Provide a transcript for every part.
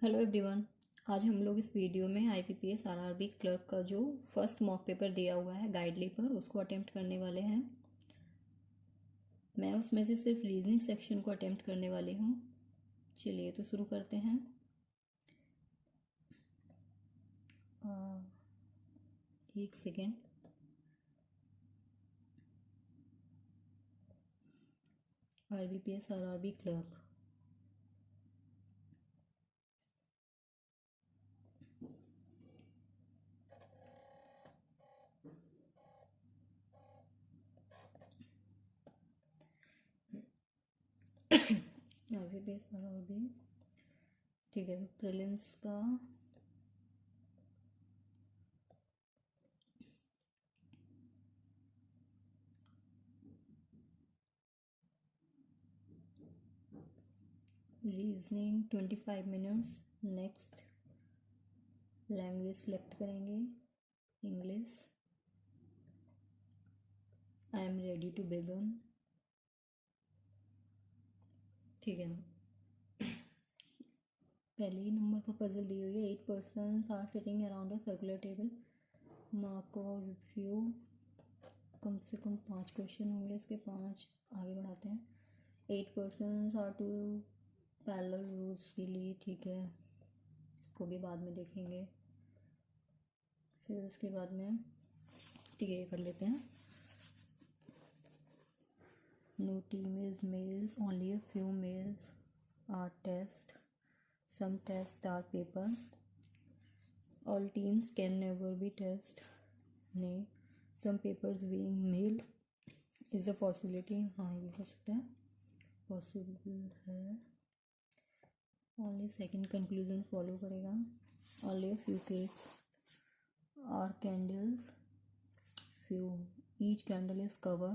Hello everyone. आज हम लोग इस वीडियो में आईपीपीएस आरआरबी क्लर्क का जो फर्स्ट मॉक पेपर दिया हुआ है गाइडली पर उसको अटेम्प्ट करने वाले हैं। मैं उसमें से सिर्फ रीजनिंग सेक्शन को अटेम्प्ट करने वाली हूँ। चलिए तो शुरू करते हैं। एक second. IBPS RRB clerk. IBPS RRB, ठीक है। प्रीलिम्स का reasoning 25 minutes. Next language select करेंगे, English. I am ready to begin, ठीक है। पहले ही नंबर पर पजल दी हुई है। 8 persons are sitting around a circular table. Mark और रिव्यू। कम से कम 5 क्वेश्चन होंगे इसके, 5 आगे बढ़ाते हैं। 8 persons are two parallel rules के लिए, ठीक है। इसको भी बाद में देखेंगे। फिर उसके बाद में ठीक है, ये कर लेते हैं। No team is males, only a few males are test, some tests are paper, all teams can never be test, नहीं। some papers being mailed is a possibility, हाँ ये हो सकता है, possible है। only second conclusion follow करेगा। only a few cakes are candles, few, each candle is cover,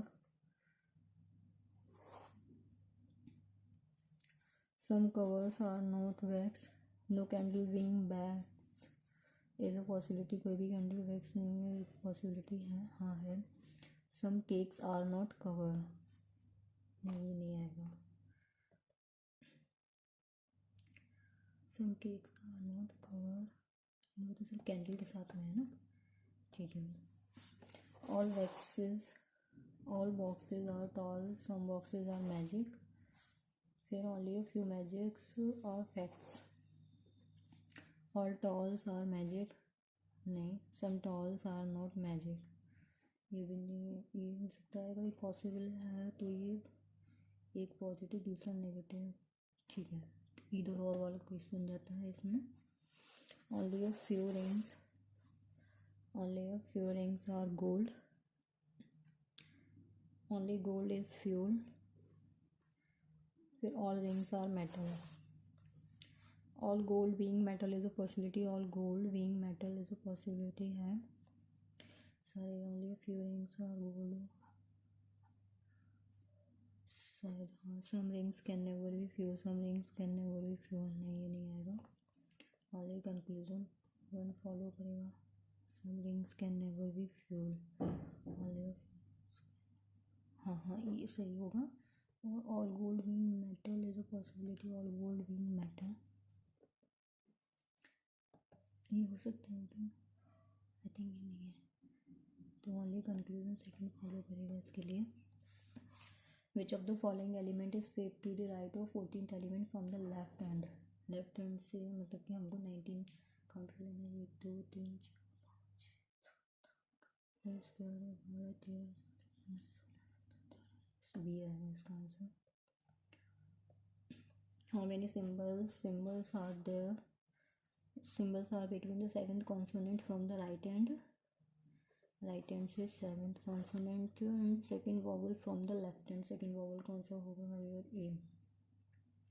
some covers are not wax, no candle being wax is a possibility, कोई भी candle wax नहीं है, पॉसिबिलिटी है, हाँ है। सम cakes are not cover, नहीं ये नहीं आएगा। सम केक्स आर नॉट कवर, वो तो सिर्फ कैंडल के साथ में है ना, ठीक है। All waxes, all boxes are tall, some boxes are magic, फिर ओनली अ फ्यू मैजिक्स और facts. All talls are magic, नहीं। Some talls are not magic, ये भी नहीं, ये हो सकता है कोई पॉसिबल है, तो ये एक पॉजिटिव दूसरा नेगेटिव, ठीक है। इधर और वाला क्वेश्चन बन जाता है इसमें। Only a few rings, only a few rings are gold, only gold is fuel, फिर all rings are metal. All gold being metal is a possibility, all gold being metal is a possibility है सारे। Only a few rings are gold, शायद हाँ। Some rings can never be fuel, some rings can never be fuel, नहीं ये नहीं आएगा। Only conclusion one follow करेगा। Some rings can never be fuel, only, हाँ हाँ ये सही होगा। और all gold being metal is a possibility, all gold being metal, ये हो सकता है तो आई थिंक ये नहीं है, तो ओनली कंक्लूजन सेकंड फॉलो करेगा इसके लिए। Which of the following element is fifth to the right of 14th element from the left hand. Left hand से मतलब कि हमको 19 काउंट कर लेना है। 1 2 3 4 5 10 11 12 13 बी है इसका answer. How many symbols are there, symbols are between the seventh consonant from the right hand से seventh consonant and second vowel from the left hand। second vowel कौन सा होगा,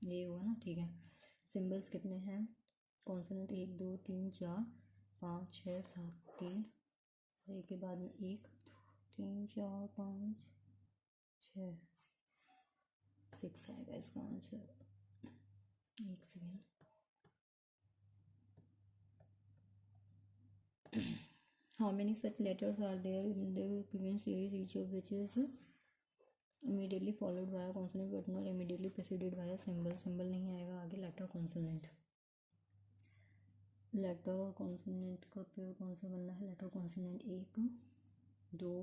ये होगा ना, ठीक है। सिम्बल्स कितने हैं, कॉन्सोनेंट 1 2 3 4 5 6 7 3, और एक के बाद में 1 2 3 4 5 6 6 आएगा इसका आंसर। एक second. How many such letters are there in the given series, each of which is immediately followed by a consonant but not immediately preceded by a symbol? symbol नहीं आएगा आगे, लेटर कॉन्सोनेंट। लेटर और consonant का pair कौन सा बनना है? Letter consonant 1 2,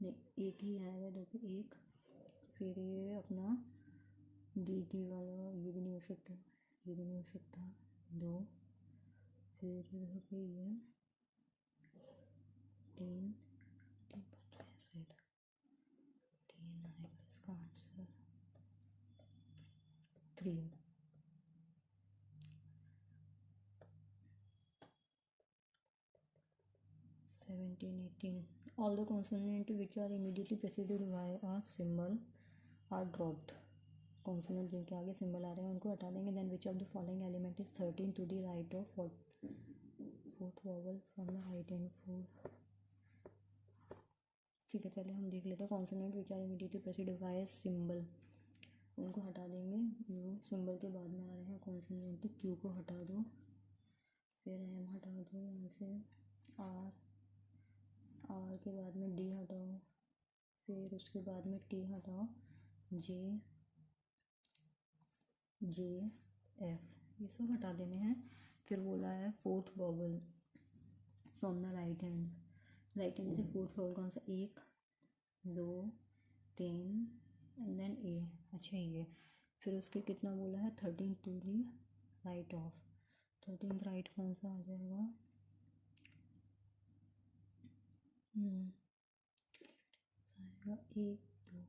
नहीं एक ही आएगा, दो पे एक, फिर ये अपना डी टी वाला ये भी नहीं हो सकता, ये भी नहीं हो सकता, दो, फिर इधर पे ये 3 3 बन रहा है शायद, 3 आएगा इसका answer, 3। 17 18, all the consonant which are immediately preceded by a symbol are dropped। Consonant जिनके आगे सिंबल आ रहे हैं उनको हटा देंगे। Then which of the following element is 13 to the right of fourth vowel from the right hand four. ठीक है, पहले हम देख लेते हैं consonant which are immediately preceded by symbol, उनको हटा देंगे। जो सिंबल के बाद में आ रहे हैं कॉन्सोनेंट, क्यू को हटा दो, फिर एम हटा दो, यहाँ से आर, आर के बाद में डी हटाओ, फिर उसके बाद में टी हटाओ, जे जे एफ, ये सब हटा देने हैं। फिर बोला है fourth vowel from the right hand, right hand से फोर्थ वॉवल कौन सा? 1 2 3 एंड देन ए। अच्छा ये फिर उसके कितना बोला है? 13 to the right of, 13 right कौन सा आ जाएगा? एक दो,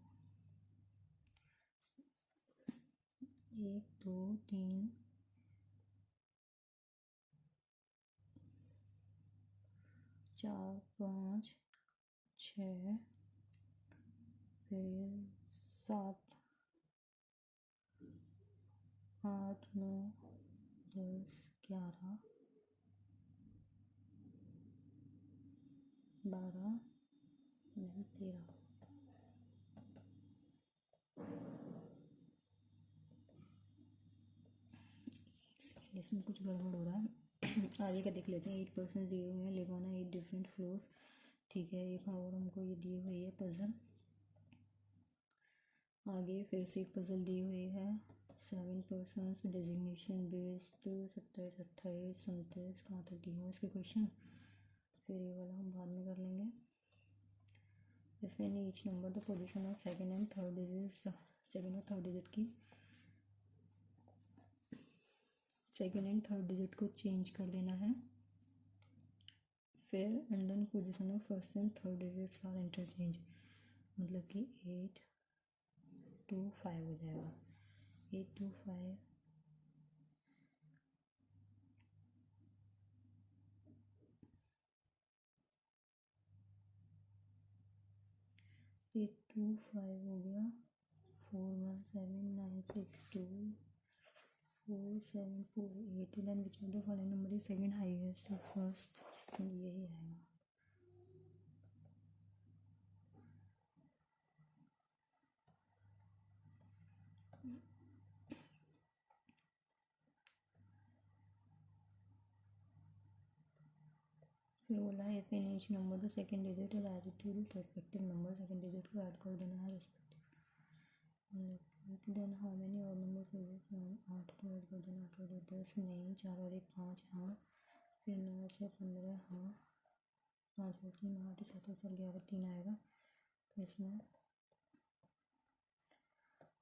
1 2 3 4 5 6, फिर 7 8 9 10 11 12 13। इसमें कुछ गड़बड़ हो रहा है। आगे का देख लेते हैं। 8% दिए हुए हैं, लिव ऑन 8 डिफरेंट फ्लोर्स। ठीक है, एक और हमको ये दी हुई है पजल। आगे फिर से एक पजल दी हुई है, 7% डेजिग्नेशन बेस्ड 27 28 29 कहाँ तक दिए हुए इसके क्वेश्चन, फिर ये वाला हम बाद में कर लेंगे। इसमें each number the position of second and third digit, second और थर्ड डिजिट की, सेकंड एंड थर्ड डिजिट को चेंज कर देना है। फिर and then position of first and third digits are interchange, मतलब कि 8 2 5 हो जाएगा, 8 2 5 8 2 5 हो गया, 4 1 7 9 6 2 4 7 4 8। Then which of the following number is second highest? तो फर्स्ट सेकंड यही आएगा। फिर बोला है in each number the second digit is added to the respective number, second digit को ऐड कर देना है रेस्पेक्टिव। देन हाउ मेनी और नंबर को 8 को ऐड कर देना, 8 और 10 नहीं, 4 और 1 5, हाँ, फिर 9 6 15, हाँ, 5 और 3 8, 7 और 4 11 3 आएगा इसमें।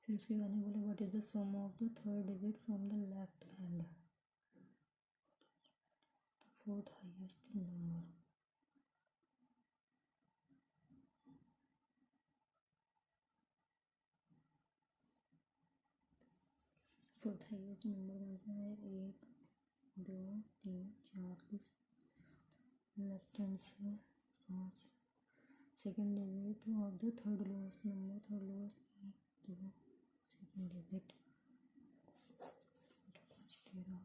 फिर उसके बाद में बोला what is the sum of the third digit from the left hand, fourth highest number. Fourth highest number कौन सा है? 1 2 3 4 लेफ्ट हैंड से 5, second digit of the third lowest number, third lowest 1 2, second digit 13।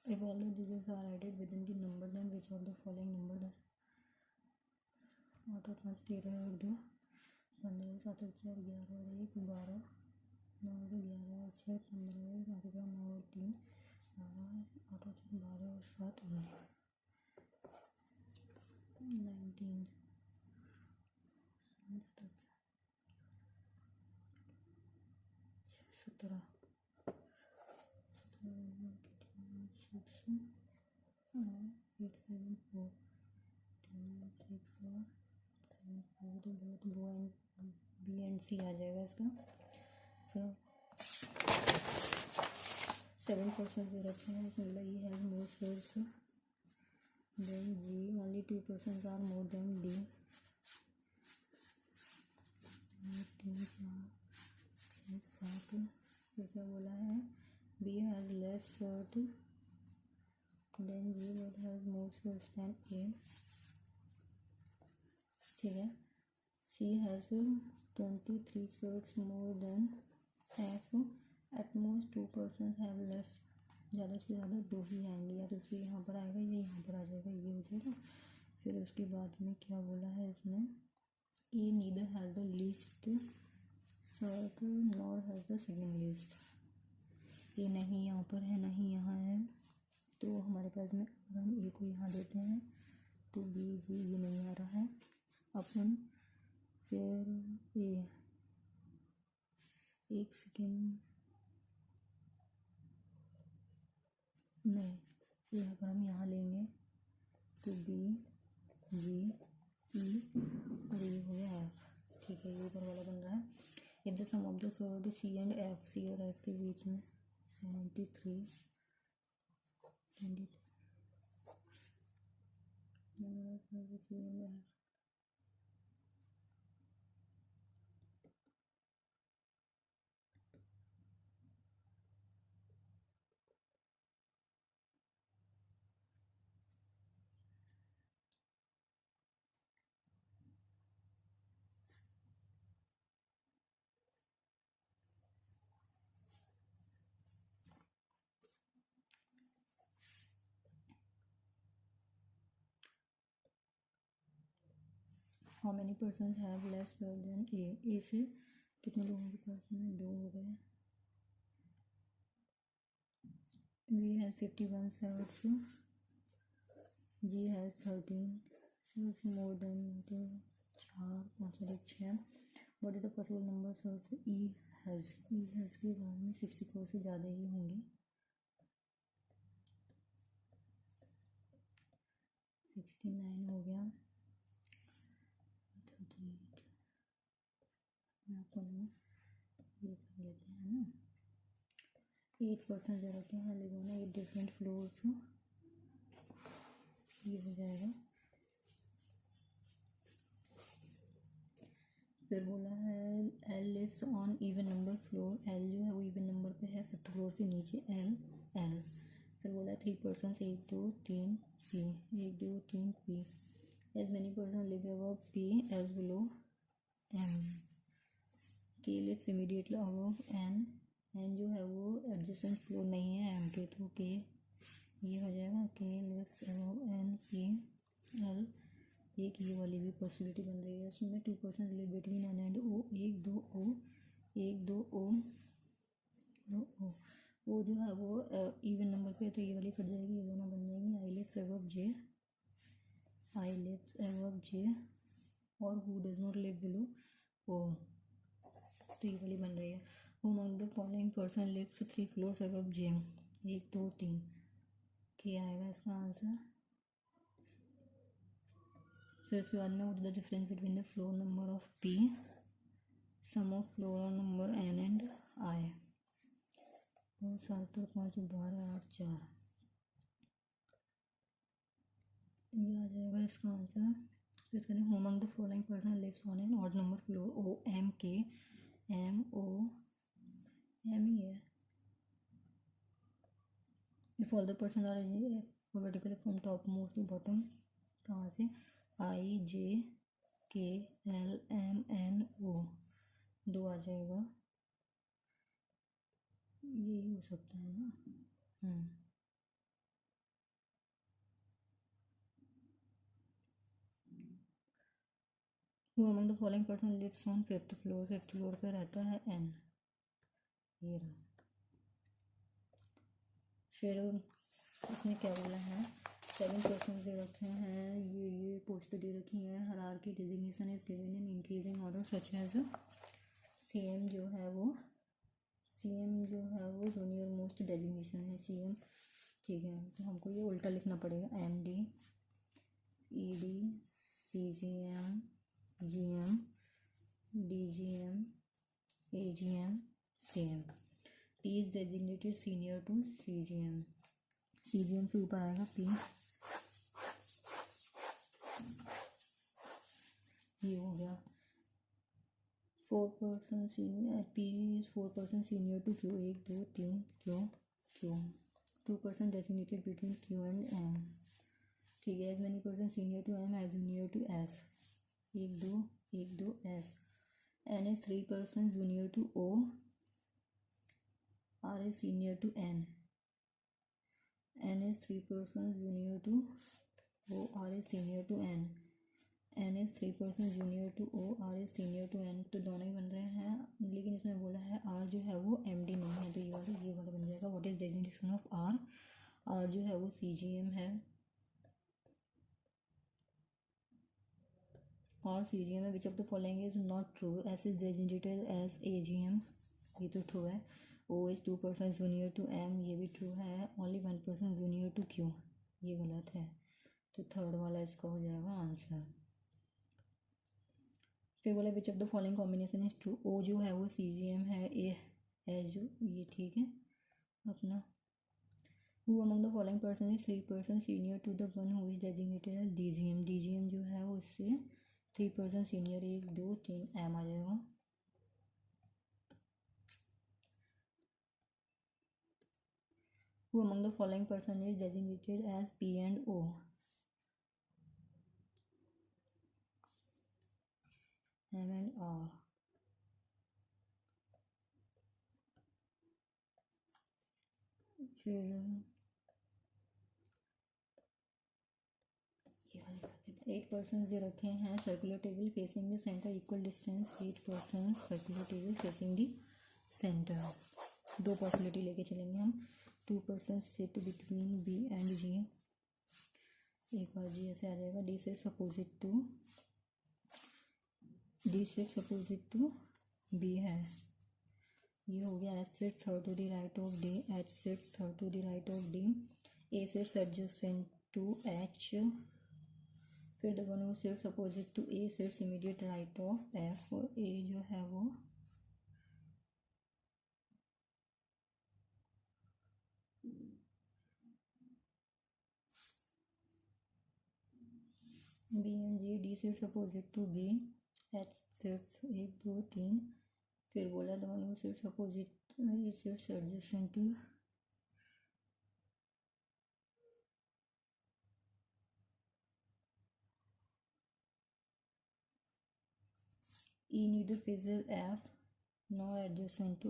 If all the digits are added within the number, then which of the following number the 8 और 5 13 और 2 15 7 और 4 11 और 1 12 9 और 11 और 6 15 5 और 9 और 3 12 8 और 4 12 और 7 19 17। 874 6 और 7 4 तो बहुत वो एंड बी एंड सी आ जाएगा इसका। फिर 7% दे रखे हैं, इसमें बोला E has more sales than G, only 2% are more than D. 3 4 6 7 फिर क्या बोला है, B has less shirt than G but has more shirt than A. ठीक है, C has 23 shirts more than F, at most 2% have less, ज़्यादा से ज़्यादा 2 ही आएंगे, या तो सी यहाँ पर आएगा या यहाँ पर आ जाएगा, ये हो जाएगा। फिर उसके बाद में क्या बोला है इसमें, A neither has the least shirt nor has the second least. ये नहीं यहाँ पर है, नहीं यहाँ है, तो हमारे पास में अगर हम ए को यहाँ देते हैं तो बी जी ये नहीं आ रहा है अपन। फिर ए, एक सेकेंड, नहीं, ये अगर हम यहाँ लेंगे तो बी जी ई और ये हो गया एफ। ठीक है, ये ऊपर वाला बन रहा है। If the sum of the shirt C and F, C और एफ के बीच में 73 23 C and F, how many person have less than A, A से कितने लोगों के पास में 2 हो गए। V has 51 shirts, G has 13 shirts more than, तो 4 5 और 6। What is the possible number shirts E has, E has के बाद में 64 से ज़्यादा ही होंगे। 69 हो गया, 38 मैं आपको ये कर लेते हैं ना। 8% दे रखे हैं, लेकिन ना 8 डिफरेंट फ्लोर्स, ये हो जाएगा। फिर बोला है L lives on even number floor, L जो है वो इवन नंबर पे है, 5th फ्लोर से नीचे एल एल। फिर बोला 3%, 1 2 3 P, 1 2 3 P. As many person live above P as below M, K lives immediately above N, N जो है वो एडजेसेंट फ्लोर नहीं है एम के, तो के ये हो जाएगा, K lives above N P L. एक ये वाली भी पॉसिबिलिटी बन रही है, इसमें 2% लिव बिटवीन एन एंड ओ, 1 2 ओ, 1 2 ओ, 2 ओ जो है वो इवन नंबर पे, तो ये वाली कट जाएगी, ये दोनों बन जाएंगी। I lives above J, I lives above J, और who does not live below O, तो ये वाली बन रही है। Who among the following person lives 3 floors above J, 1 2 3, क्या आएगा इसका आंसर। फिर उसके बाद में what is the difference between the floor number of P, sum of floor number N and I. 2 7 5 12 8 4, ये आ जाएगा इसका आंसर। फिर इसके बाद among the following person lives on an odd number floor, O M K, M O M ही है। If all the person are vertically from top most to bottom, कहाँ से, I J K L M N O, 2 आ जाएगा, यही हो सकता है ना। Who among the following person lives on 5th floor, 5th floor पे रहता है एन, ये रहा। फिर इसमें क्या बोला है, 7% दे रखे हैं, ये पोस्ट दे रखी है। Hierarchy designation is given in increasing order such as CM जो है वो, सीएम जो है वो जूनियर मोस्ट डेजिग्नेशन है, सीएम ठीक है, तो हमको ये उल्टा लिखना पड़ेगा, MD ED CGM GM DGM AGM CM. P is designated senior to CGM. CGM से ऊपर आएगा P, ये हो गया 4% senior. P is 4% senior to Q. 1 2 3 Q 2% designated between Q and M. ठीक है. As many person senior to M as junior to S. 1 2 S. N is 3% junior to O. R is senior to N. N is 3% junior to O. R is senior to N. N is 3% junior to O. R is senior to N. तो दोनों ही बन रहे हैं, लेकिन इसमें बोला है R जो है वो MD नहीं है, तो ये वाला बन जाएगा. What is designation of R? R जो है वो CGM है, और CGM है. Which of the following is not true? S is designated as AGM, ये तो ट्रू है. O is 2% junior to M, ये भी ट्रू है. ओनली 1% जूनियर टू Q, ये गलत है. तो थर्ड वाला इसका हो जाएगा आंसर. फिर बोला विच of the following combination is true? O जो है वो CGM है, A एस जो, ये ठीक है अपना. Who among the following person is 3% senior to the one who is designated as DGM? DGM जो है वो इससे 3% सीनियर. 1 2 3 M आ जाएगा. Who among the following person is designated as P and O? M and R. फिर ये वाले कर देते. 8 पर्सन जो रखे हैं circular table facing the centre, equal distance. 8 person circular table facing the centre. दो पॉसिबिलिटी लेके चलेंगे हम. 2 person sit between B and G. एक बार G ऐसे आ जाएगा. D sits opposite to B है, ये हो गया. H sits third to the right of D. H sits third to the right of D. A sits adjacent to H. फिर the one who sits opposite to A sits immediate right of F. A जो है वो B and G. D sits opposite to B. H sits 1 2 3. फिर बोला the one who sits opposite A sits adjacent to E neither faces F nor adjacent to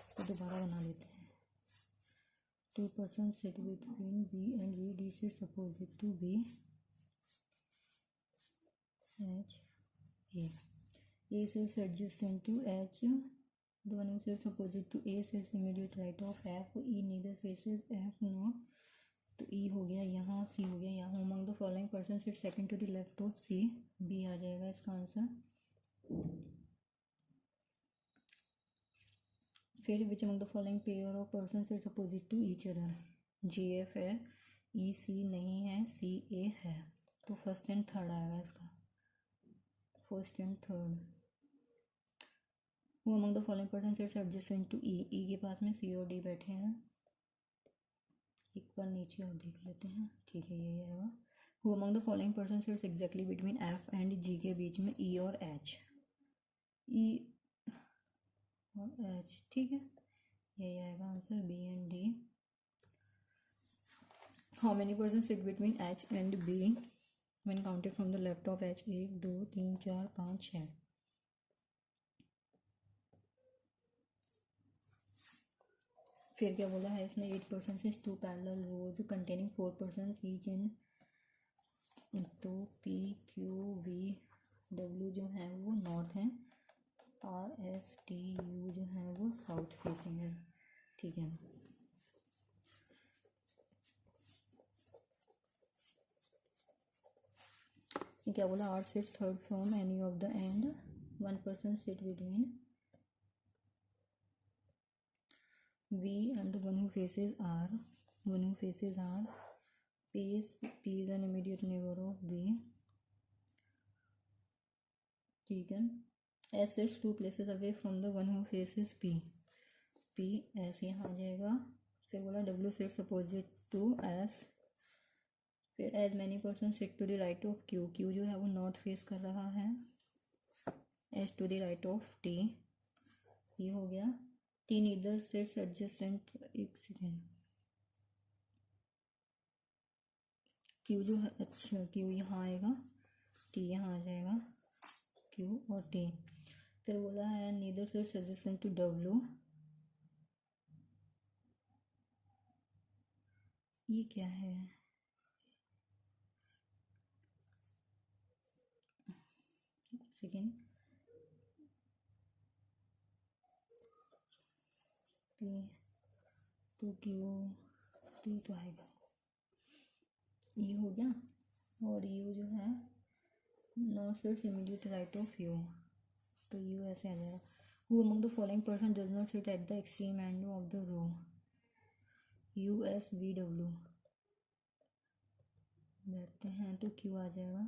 इसको दोबारा बना लेते हैं. 2 person sit between B and V. D sits opposite to B. H A. A sits adjacent to H. The one who sits opposite to A sits immediate right of F. E neither faces F nor, तो E हो गया यहाँ, C हो गया यहाँ. Among the following person sits second to the left of C. B आ जाएगा इसका answer. फिर विच among the following pair of person sits opposite to each other? GF है, EC नहीं है, CA है. तो फर्स्ट एंड थर्ड आएगा इसका. First and third. Who among the following person sits adjacent to E? E के पास में C और D बैठे हैं. एक बार नीचे और देख लेते हैं. ठीक है, ये आएगा. Who among the following person sits exactly between F and G के बीच में E और H? E और H, ठीक है, यही आएगा answer. B and D. How many persons sit between H and B when counted from the left of H? 1 2 3 4 5 6. फिर क्या बोला है इसने? 8 persons is 2 parallel rows containing 4 persons each in. तो P Q V W जो है वो north है, R S T U जो है वो साउथ फेसिंग है. ठीक है. इसने क्या बोला? R sits third from any of the end. 1 person sit between V and the one who faces R. one who faces R. P is an immediate neighbor of B. ठीक है, S sits 2 places away from the one who faces P. P ऐसे यहाँ आ जाएगा. फिर बोला W sits opposite to S. फिर as many person sit to the right of Q. Q जो है वो नॉर्थ फेस कर रहा है. As to the right of T. ये हो गया. T neither sits adjacent. एक सेकेंड. क्यू जो है, अच्छा क्यू यहाँ आएगा, टी यहाँ आ जाएगा. क्यू और टी. फिर बोला है neither sits adjacent to W. ये क्या है? सेकेंड. पी तो क्यू टी तो आएगा. ये हो गया. और यू जो है not sits immediate right of U, तो यू ऐसे आ जाएगा. Who among the following person does not sit at the extreme end of the row. U S V W बैठते हैं तो क्यू आ जाएगा.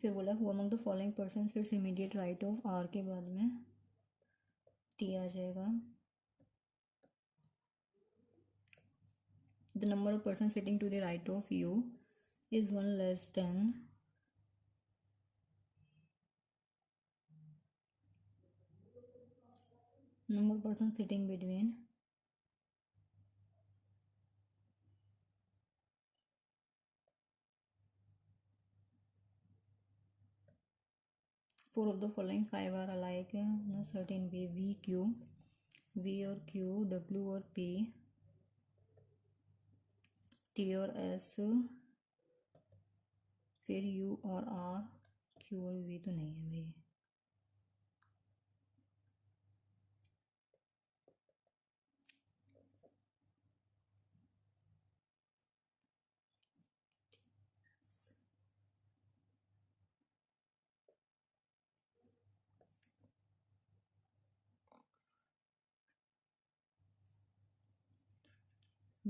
फिर बोला who among the following person seats immediate right of R के बाद में टी आ जाएगा. The number of person sitting to the right of U is 1 less than. number of person sitting between four of the following five are alike in a certain way. V Q, V और Q, W और P, T और S, फिर U और R, Q और V तो नहीं है भाई.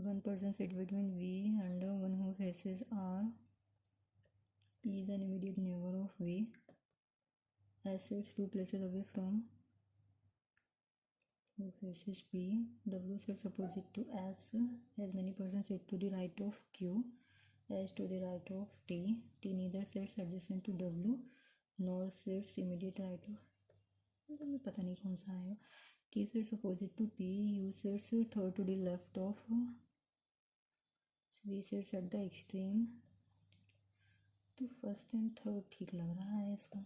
One person sits between V and the one who faces R. P is an immediate neighbor of V. S sits 2 places away from who faces P. W sits opposite to S. As many persons sit to the right of Q. S to the right of T. T neither sits adjacent to W nor sits immediate right of. मुझे पता नहीं कौन सा आएगा. T sits opposite to P. U sits third to the left of. V sits at the extreme. तो first and third ठीक लग रहा है इसका.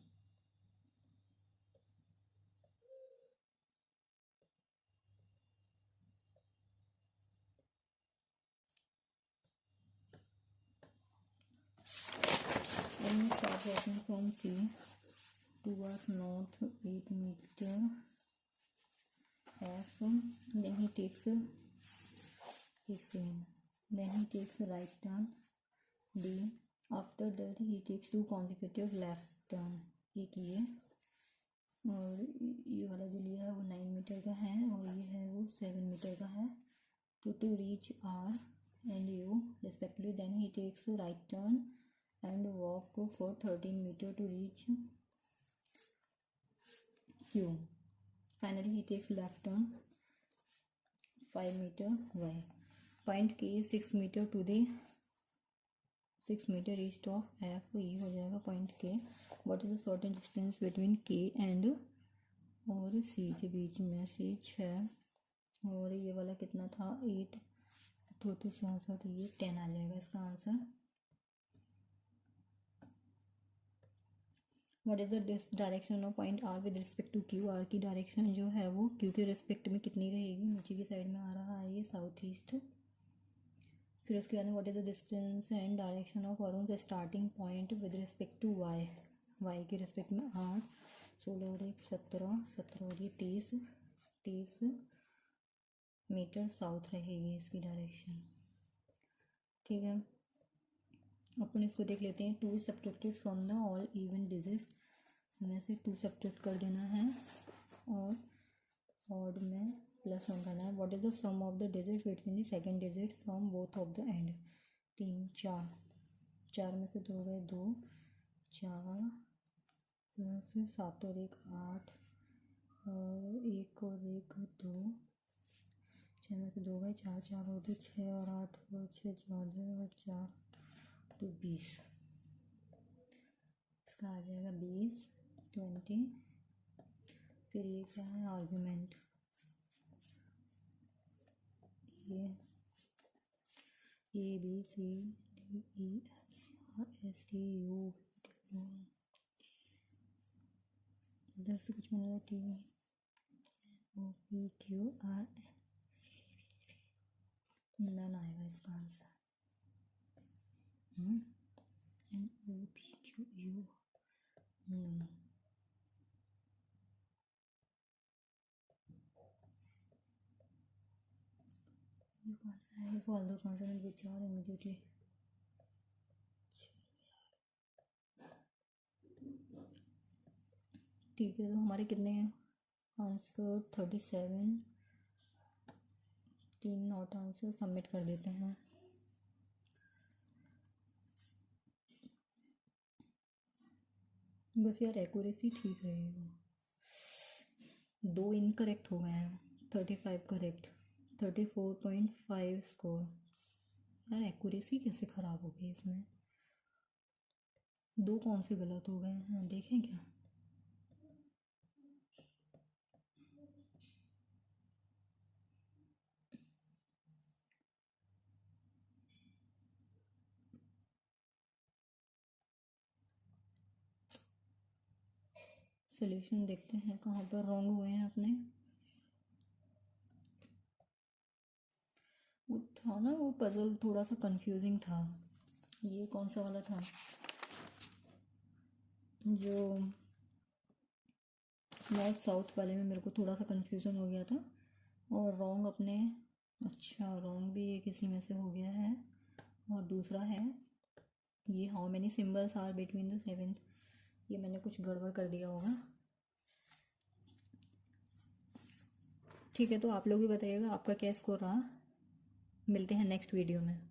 Then we start walking from C towards north 8 meter F. Then he takes then he takes a right turn D. After that he takes 2 consecutive left turn. एक ये और ये वाला जो लिया है वो 9 मीटर का है और ये है वो 7 मीटर का है. तो to reach R and U respectively, then he takes a right turn and walk for 13 meter to reach Q. Finally he takes left turn 5 meter Y. Point K is 6 meter to the 6 meter east of F. ये हो जाएगा point K. What is the shortest distance between K and और C के बीच में? C 6 और ये वाला कितना था 8, 2 तो 4, तो ये 10 आ जाएगा इसका answer. What is the direction of point R with respect to Q? R की डायरेक्शन जो है वो Q के रिस्पेक्ट में कितनी रहेगी? नीचे की साइड में आ रहा है ये साउथ ईस्ट. फिर उसके बाद में what is the distance and direction of around the starting point with respect to Y. Y के रिस्पेक्ट में 8, 16 और 1 17, 17 और ये 23 मीटर साउथ रहेगी इसकी डायरेक्शन. ठीक है, अपन इसको देख लेते हैं. 2 subtracted from the all even digits में से 2 सब्ट्रैक्ट कर देना है और ऑड में +1 करना है। What is the sum of the digit between the second digit from both of the end. 3 4, 4 में से 2 गए 2, 4 प्लस 7 और 1 8 और 1 और 1 2, 6 में से 2 गए 4 4 और 2 6 और 8 और 6 14 और 4 तो 20। इसका आ जाएगा 20 20। फिर ये क्या है आर्ग्यूमेंट, ये A B C D E F S T U इधर से कुछ मिला T O P Q R none आएगा इसका आंसर। N O P Q U none. ये कौन सा है, फालतू कॉन्सोनेंट विचार इमीडिएटली। ठीक है, तो हमारे कितने हैं आंसर 37। 3 नॉट आंसर सबमिट कर देते हैं। बस यार एक्यूरेसी ठीक रहेगी। 2 इनकरेक्ट हो गए हैं, 35 करेक्ट, 34.5 स्कोर। यार एक्यूरेसी कैसे ख़राब हो गई इसमें, 2 कौन से गलत हो गए हैं देखें क्या। सोल्यूशन देखते हैं कहाँ पर रॉन्ग हुए हैं अपने। वो था ना, वो पजल थोड़ा सा कंफ्यूजिंग था। ये कौन सा वाला था जो नॉर्थ साउथ वाले में, मेरे को थोड़ा सा कंफ्यूजन हो गया था। और रॉन्ग अपने, अच्छा रॉन्ग भी एक इसी में से हो गया है। और दूसरा है ये how many symbols are between the seventh, ये मैंने कुछ गड़बड़ कर दिया होगा। ठीक है, तो आप लोग भी बताइएगा आपका क्या स्कोर रहा। मिलते हैं नेक्स्ट वीडियो में।